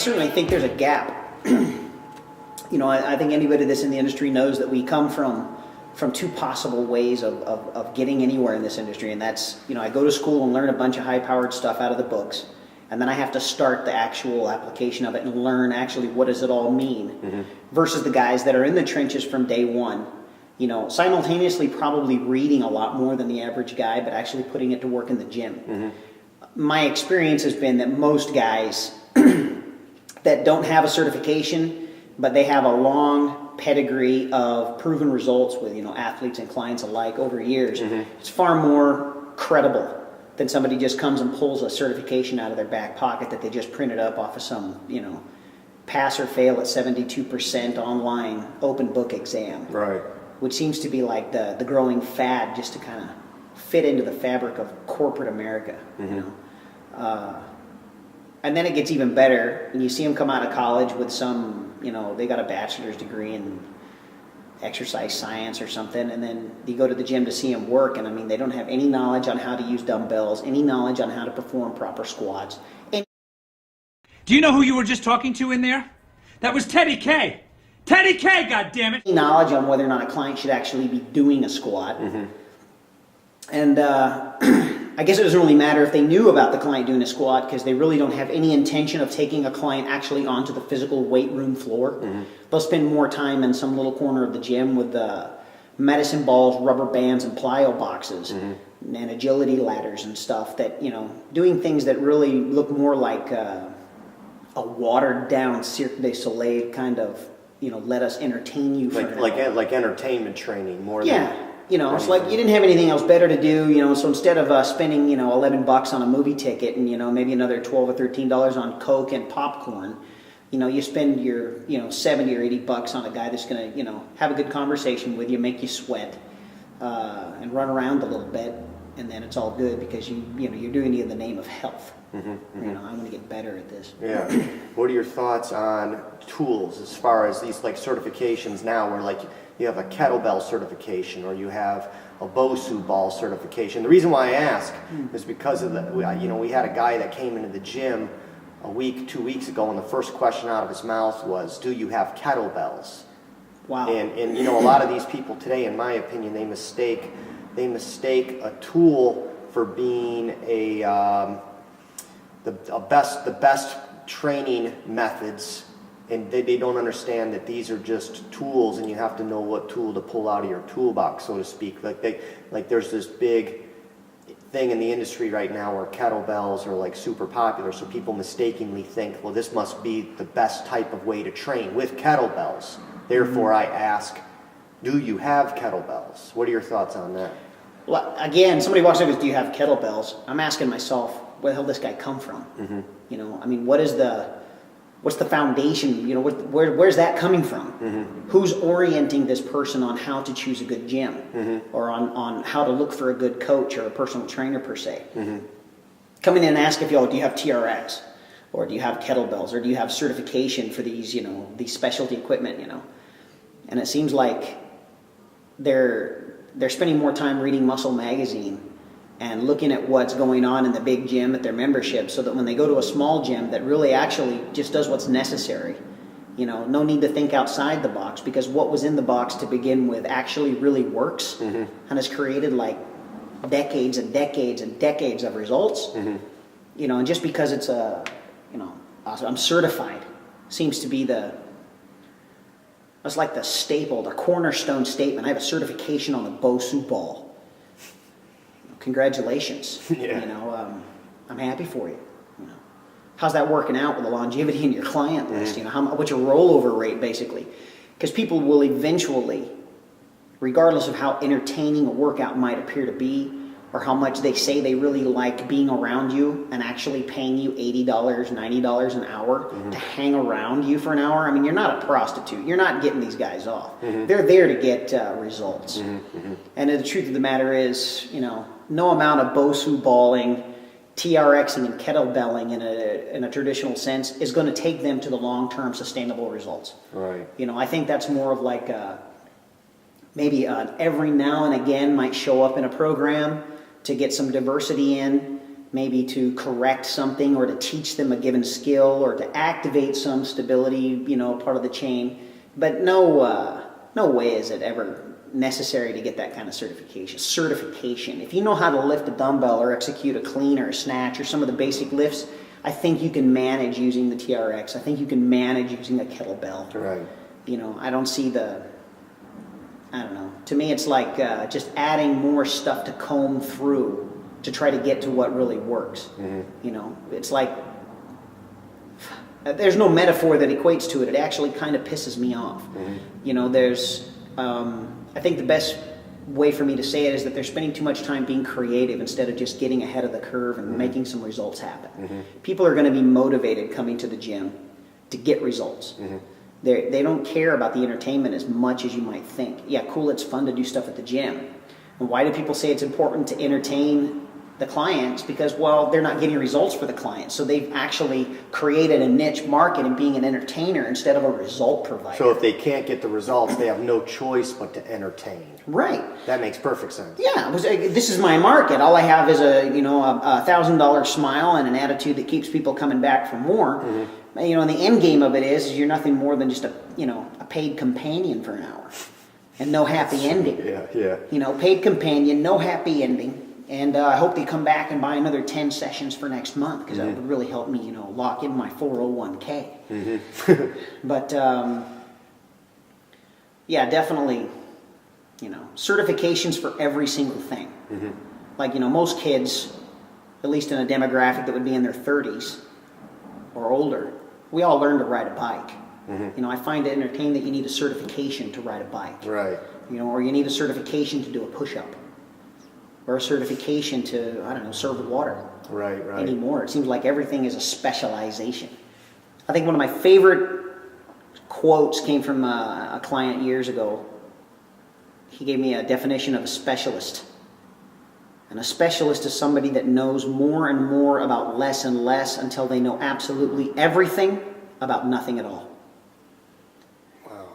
certainly think there's a gap. I think anybody that's in the industry knows that we come from two possible ways of getting anywhere in this industry, and that's, I go to school and learn a bunch of high-powered stuff out of the books, and then I have to start the actual application of it and learn actually what does it all mean, versus the guys that are in the trenches from day one, simultaneously probably reading a lot more than the average guy, but actually putting it to work in the gym. My experience has been that most guys that don't have a certification, but they have a long pedigree of proven results with athletes and clients alike over years, it's far more credible than somebody just comes and pulls a certification out of their back pocket that they just printed up off of some pass or fail at 72% online open book exam, right? Which seems to be like the growing fad, just to kind of fit into the fabric of corporate America. And then it gets even better, and you see them come out of college with some, they got a bachelor's degree in exercise science or something, and then you go to the gym to see them work, and I mean, they don't have any knowledge on how to use dumbbells, any knowledge on how to perform proper squats. Do you know who you were just talking to in there? That was Teddy K. Teddy K, goddammit! Knowledge on whether or not a client should actually be doing a squat. And I guess it doesn't really matter if they knew about the client doing a squat, because they really don't have any intention of taking a client actually onto the physical weight room floor. They'll spend more time in some little corner of the gym with medicine balls, rubber bands, and plyo boxes, and agility ladders and stuff, that, doing things that really look more like a watered down Cirque du Soleil kind of, let us entertain you for like entertainment training more than... It's like you didn't have anything else better to do, so instead of spending, $11 on a movie ticket and, maybe another $12 or $13 on Coke and popcorn, you spend your, $70 or $80 on a guy that's going to, have a good conversation with you, make you sweat, and run around a little bit, and then it's all good because you're doing it in the name of health. I want to get better at this. Yeah. What are your thoughts on tools as far as these like certifications now, where like you have a kettlebell certification or you have a Bosu ball certification? The reason why I ask is because of we had a guy that came into the gym 2 weeks ago, and the first question out of his mouth was, "Do you have kettlebells?" Wow. And a lot of these people today, in my opinion, they mistake a tool for being the best training methods, and they don't understand that these are just tools, and you have to know what tool to pull out of your toolbox, so to speak. Like there's this big thing in the industry right now where kettlebells are like super popular, so people mistakenly think, well, this must be the best type of way to train with kettlebells. Therefore, I ask, do you have kettlebells? What are your thoughts on that? Well, again, somebody walks up and goes, "Do you have kettlebells?" I'm asking myself, where the hell did this guy come from? What's the foundation? Where's that coming from? Who's orienting this person on how to choose a good gym, or on how to look for a good coach or a personal trainer per se? Coming in and ask if do you have TRX, or do you have kettlebells, or do you have certification for these these specialty equipment? And it seems like they're spending more time reading Muscle Magazine and looking at what's going on in the big gym at their membership, so that when they go to a small gym that really actually just does what's necessary, no need to think outside the box, because what was in the box to begin with actually really works and has created like decades and decades and decades of results. And just because it's I'm certified seems to be that's like the staple, the cornerstone statement. I have a certification on the Bosu ball. Congratulations. I'm happy for you. How's that working out with the longevity in your client list? What's your rollover rate, basically? Because people will eventually, regardless of how entertaining a workout might appear to be, or how much they say they really like being around you and actually paying you $80, $90 an hour to hang around you for an hour. I mean, you're not a prostitute. You're not getting these guys off. They're there to get results. And the truth of the matter is, no amount of Bosu balling, TRXing, and kettlebelling in a traditional sense is going to take them to the long-term sustainable results. Right. I think that's more of like maybe every now and again might show up in a program to get some diversity in, maybe to correct something or to teach them a given skill or to activate some stability, part of the chain. But no way is it ever necessary to get that kind of certification. If you know how to lift a dumbbell or execute a clean or a snatch or some of the basic lifts, I think you can manage using the TRX. I think you can manage using a kettlebell. Right. I don't see I don't know. To me, it's like just adding more stuff to comb through to try to get to what really works. It's like there's no metaphor that equates to it. It actually kind of pisses me off. There's I think the best way for me to say it is that they're spending too much time being creative instead of just getting ahead of the curve and making some results happen. People are going to be motivated coming to the gym to get results. They don't care about the entertainment as much as you might think. Yeah, cool, it's fun to do stuff at the gym. And why do people say it's important to entertain the clients? Because, well, they're not getting results for the clients. So they've actually created a niche market in being an entertainer instead of a result provider. So if they can't get the results, they have no choice but to entertain. Right. That makes perfect sense. Yeah, this is my market. All I have is a $1,000 smile and an attitude that keeps people coming back for more. And the end game of it is you're nothing more than just a paid companion for an hour, and no happy ending. Yeah. Paid companion, no happy ending. And I hope they come back and buy another 10 sessions for next month, because that would really help me, lock in my 401k. But yeah, definitely, certifications for every single thing. Like, most kids, at least in a demographic that would be in their 30s or older, we all learn to ride a bike. I find it entertaining that you need a certification to ride a bike. Right. Or you need a certification to do a push-up. Or a certification to, serve water. Right. Anymore. It seems like everything is a specialization. I think one of my favorite quotes came from a client years ago. He gave me a definition of a specialist. And a specialist is somebody that knows more and more about less and less until they know absolutely everything about nothing at all. Wow.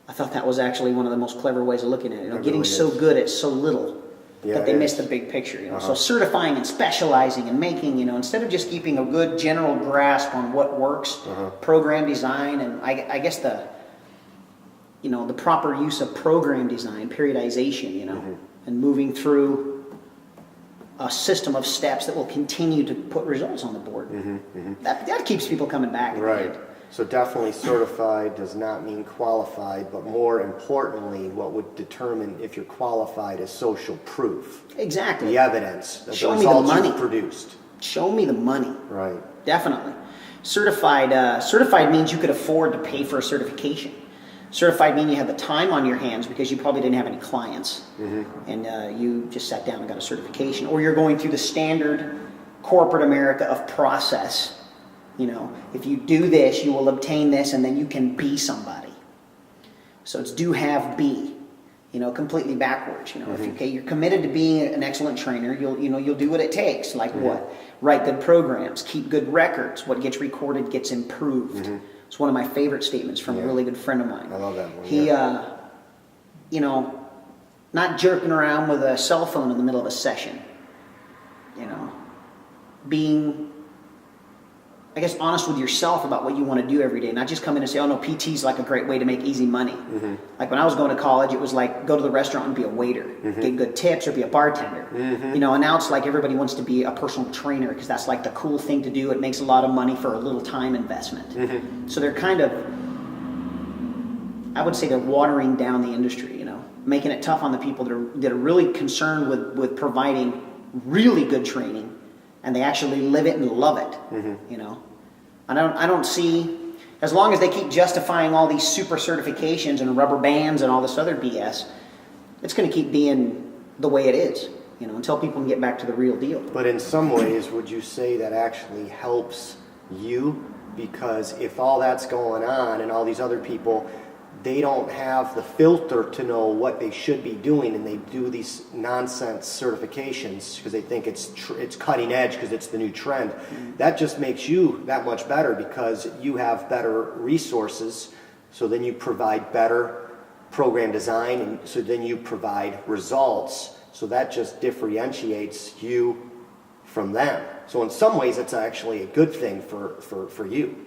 I thought that was actually one of the most clever ways of looking at it. Getting really so is. good at so little. Yeah, that they miss the big picture, So certifying and specializing and making, instead of just keeping a good general grasp on what works, program design, and I guess the proper use of program design, periodization, and moving through a system of steps that will continue to put results on the board. That keeps people coming back. Right. So definitely certified does not mean qualified, but more importantly, what would determine if you're qualified is social proof. Exactly. The evidence that Show the me the results money. you've produced. Show me the money. Right. Definitely. Certified means you could afford to pay for a certification. Certified means you have the time on your hands because you probably didn't have any clients, and you just sat down and got a certification. Or you're going through the standard corporate America of process. If you do this, you will obtain this, and then you can be somebody. So it's do, have, be. Completely backwards. If you're committed to being an excellent trainer, you'll do what it takes. Like what? Write good programs, keep good records. What gets recorded gets improved. It's one of my favorite statements from a really good friend of mine. I love that one. He, not jerking around with a cell phone in the middle of a session. Being, I guess, honest with yourself about what you want to do every day. Not just come in and say, oh no, PT's like a great way to make easy money. Like when I was going to college, it was like go to the restaurant and be a waiter, get good tips, or be a bartender. And now it's like everybody wants to be a personal trainer because that's like the cool thing to do. It makes a lot of money for a little time investment. So they're kind of, I would say they're watering down the industry, making it tough on the people that are really concerned with providing really good training, and they actually live it and love it. I don't see, as long as they keep justifying all these super certifications and rubber bands and all this other BS, it's going to keep being the way it is, until people can get back to the real deal. But in some ways, would you say that actually helps you? Because if all that's going on and all these other people, they don't have the filter to know what they should be doing, and they do these nonsense certifications because they think it's cutting edge because it's the new trend. That just makes you that much better because you have better resources, so then you provide better program design, and so then you provide results. So that just differentiates you from them. So in some ways, it's actually a good thing for you.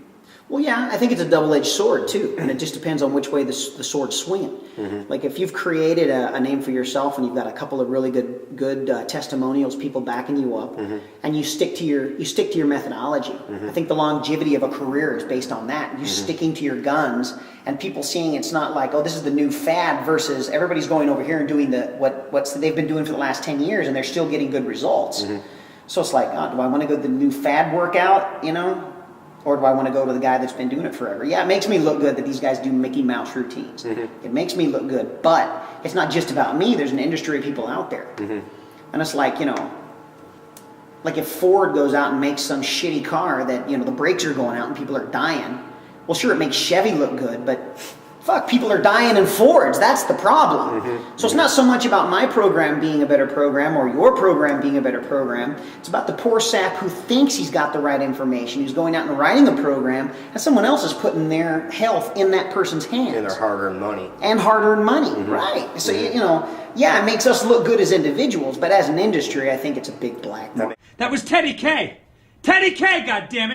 Well, yeah, I think it's a double-edged sword too, and it just depends on which way the sword's swinging. Like if you've created a name for yourself and you've got a couple of really good testimonials, people backing you up, and you stick to your methodology. I think the longevity of a career is based on that. You sticking to your guns, and people seeing it's not like, oh, this is the new fad versus everybody's going over here and doing what they've been doing for the last 10 years, and they're still getting good results. So it's like, oh, do I want to go to the new fad workout, or do I want to go to the guy that's been doing it forever? Yeah, it makes me look good that these guys do Mickey Mouse routines. It makes me look good, but it's not just about me. There's an industry of people out there. And it's like, like if Ford goes out and makes some shitty car that, the brakes are going out and people are dying. Well, sure, it makes Chevy look good, but fuck, people are dying in Fords. That's the problem. So it's not so much about my program being a better program or your program being a better program. It's about the poor sap who thinks he's got the right information, who's going out and writing a program, and someone else is putting their health in that person's hands. And their hard-earned money. And hard-earned money, right. So, yeah, it makes us look good as individuals, but as an industry, I think it's a big black mark. That was Teddy K. Teddy K, goddammit!